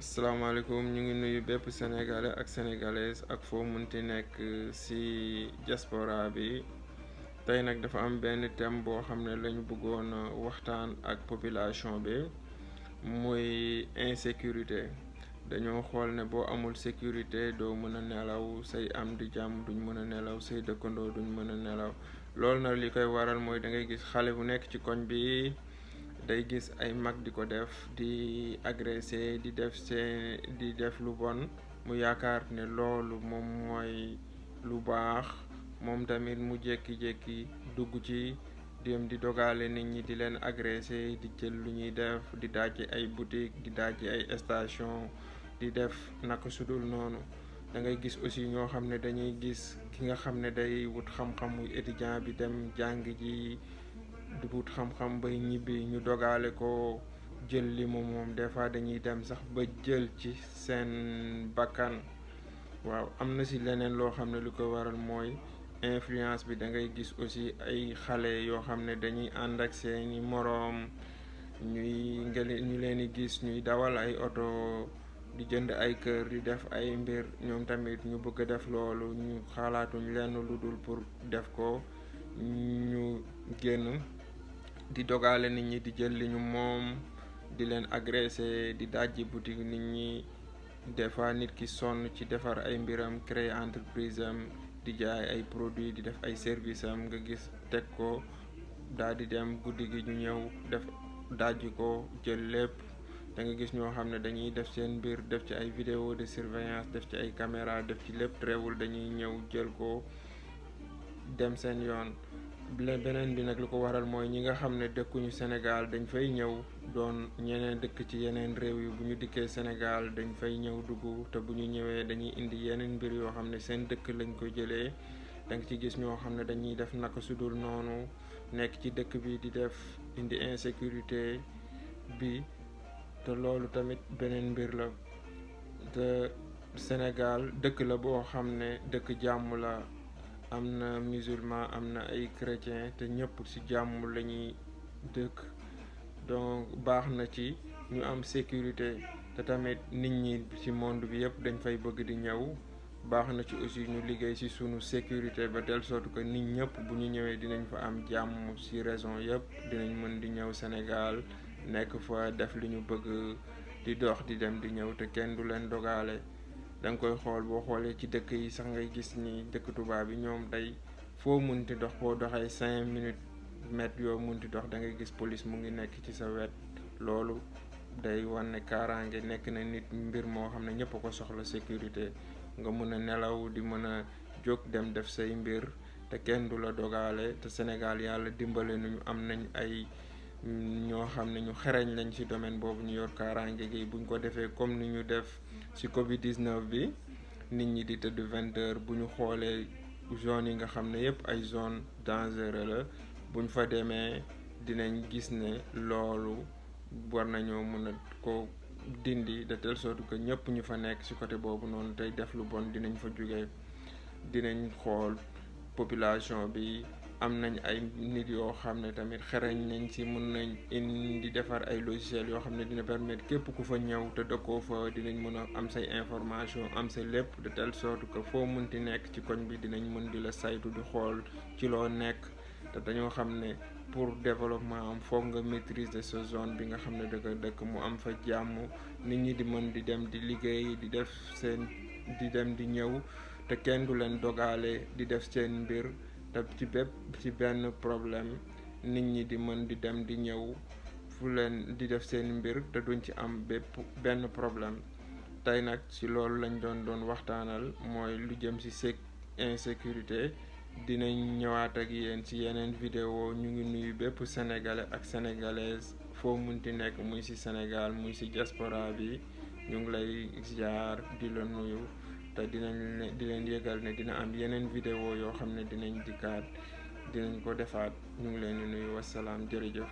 asalaamaaleykum ñu ngi nuyu bépp sénégalais ak sénégalaise ak foo munti nekk ci diaspora bi. tey nag dafa am benn thème boo xam ne lañu bëggoon waxtaan ak population bi, muy insécurité. dañoo xool ne boo amul sécurité doo mën a nelaw, say am di jàmm duñ mën a nelaw, say dëkkandoo duñ mën a nelaw. loolu nag li koy waral mooy da ngay gis xale bu nekk ci koñ bi day gis ay mag di ko def, di agressé, di def lu bon, mu yaakaar ne loolu moom mooy lu baax. moom tamit mu jékki-jékki dugg ci dem di dogale nit ñi, di leen agressé, di jël lu ñuy def, di dajji ay boutique, di dajji ay station, di def naka sudul noonu. da ngay gis aussi ñoo xam ne dañuy gis ki nga xam ne day wut xam-xam, muy étudiant bi dem jàng ji di wut xam-xam bay ñibbi, ñu dogale ko jël li moom des fois dañuy dem sax ba jël ci seen bakkan. waaw, am na si leneen loo xam ne lu ko waral mooy influence bi. da ngay gis aussi ay xale yoo xam ne dañuy ànd ak seeni moroom, ñu leen di gis ñuy dawal ay oto, di jënd ay kër, di def ay mbir. ñoom tamit ñu bëgg a def loolu, ñu xalaatuñ lenn lu dul pour def ko. ñu génn di dogale nit ñi, di jël li ñu moom, di leen agressé, di dajji boutique nit ñi. des fois nit ki sonn ci defar ay mbiram, créer entreprise am, di jaay ay produits, di def ay service am, nga gis teg ko daal di dem guddi gi ñu ñëw def dajji ko jël lépp. da nga gis ñoo xam ne dañuy def seen mbir, def ci ay vidéo de surveillance, def ci ay caméra, def ci lépp, réewul dañuy ñëw jël ko dem seen yoon. beneen bi nag lu ko waral mooy ñi nga xam ne dëkkuñu Sénégal dañ fay ñëw doon ñeneen dëkk ci yeneen réew yi. bu ñu dikkee Sénégal dañ fay ñëw dugg, te bu ñu ñëwee dañuy indi yeneen mbir yoo xam ne seen dëkk lañ ko jëlee. da nga ci gis ñoo xam ne dañuy def naka sudul noonu, nekk ci dëkk bi di def indi insécurité bi. te loolu tamit beneen mbir la. te Sénégal dëkk la boo xam ne dëkk jàmm la, am na musulman, am na ay chrétien, te ñëpp ci jàmm lañuy dëkk. donc baax na ci ñu am sécurité, te tamit nit ñi ci monde bi yëpp dañ fay bëgg di ñëw. baax na ci aussi ñu liggéey ci sunu sécurité ba telle sorte que nit ñëpp bu ñu ñëwee dinañ fa am jàmm ci raison yëpp, dinañ mën di ñëw Sénégal nekk fa def li ñu bëgg, di dox di dem di ñëw, te kenn du leen dogale. da nga koy xool, boo xoolee ci dëkk yi sax ngay gis ni dëkk tubaab bi ñoom tey foo munti dox, boo doxee 5 mètres yoo munti dox da ngay gis police mu ngi nekk ci sa wet. loolu day wane kaaraange, nekk na nit mbir moo xam ne ñëpp a ko soxla, sécurité. nga mën a nelaw, di mën a jóg dem def say mbir te kenn du la dogale. te Sénégal yàlla dimbale nañu, am nañ ay ñoo xam ne ñu xereñ lañ ci domaine boobu, ñu yor kaaraange gi. buñ ko defee comme ni ñu def ci Covid 19 bi, nit ñi di tëdd 20 heures. bu ñu xoolee zone yi nga xam ne yëpp ay zone dangereux la, buñ fa demee dinañ gis ne loolu war nañoo mën a ko dindi de telle sorte que ñëpp ñu fa nekk ci côté boobu noonu tey def lu bon dinañ fa jóge. dinañ xool population bi, am nañ ay nit yoo xam ne tamit xereñ nañ ci, mën nañ indi defar ay logiciel yoo xam ne dina permettre képp ku fa ñëw te dëkkoo fa dinañ mën a am say information, am sa lépp, de telle sorte que foo mënti nekk ci koñ bi dinañ mën di la saytu, di xool ci loo nekk. te dañoo xam ne pour développement am foog nga maîtriser sa zone bi nga xam ne dëkk mu am fa jàmm, nit ñi di mën di dem di liggéey, di def seen di dem di ñëw, te kenn du leen dogale, di def seen mbir. te ci benn problème nit ñi di mën di dem di ñëw fu leen di def seen mbir, te duñ ci am benn problème. tey nag ci loolu lañ doon waxtaanal, mooy lu jëm ci insécurité. dinañ ñëwaat ak yéen ci yeneen vidéo. ñu ngi nuyu bépp sénégalais ak sénégalaise foo munti nekk, muy ci Sénégal muy ci diaspora bi. ñu ngi lay ziar di la nuyu, te di leen yëgal ne dina am yeneen vidéo yoo xam ne dinañ dikkaat, dinañ ko defaat. ñu ngi leen di nuyu, wasalaam, jërëjëf.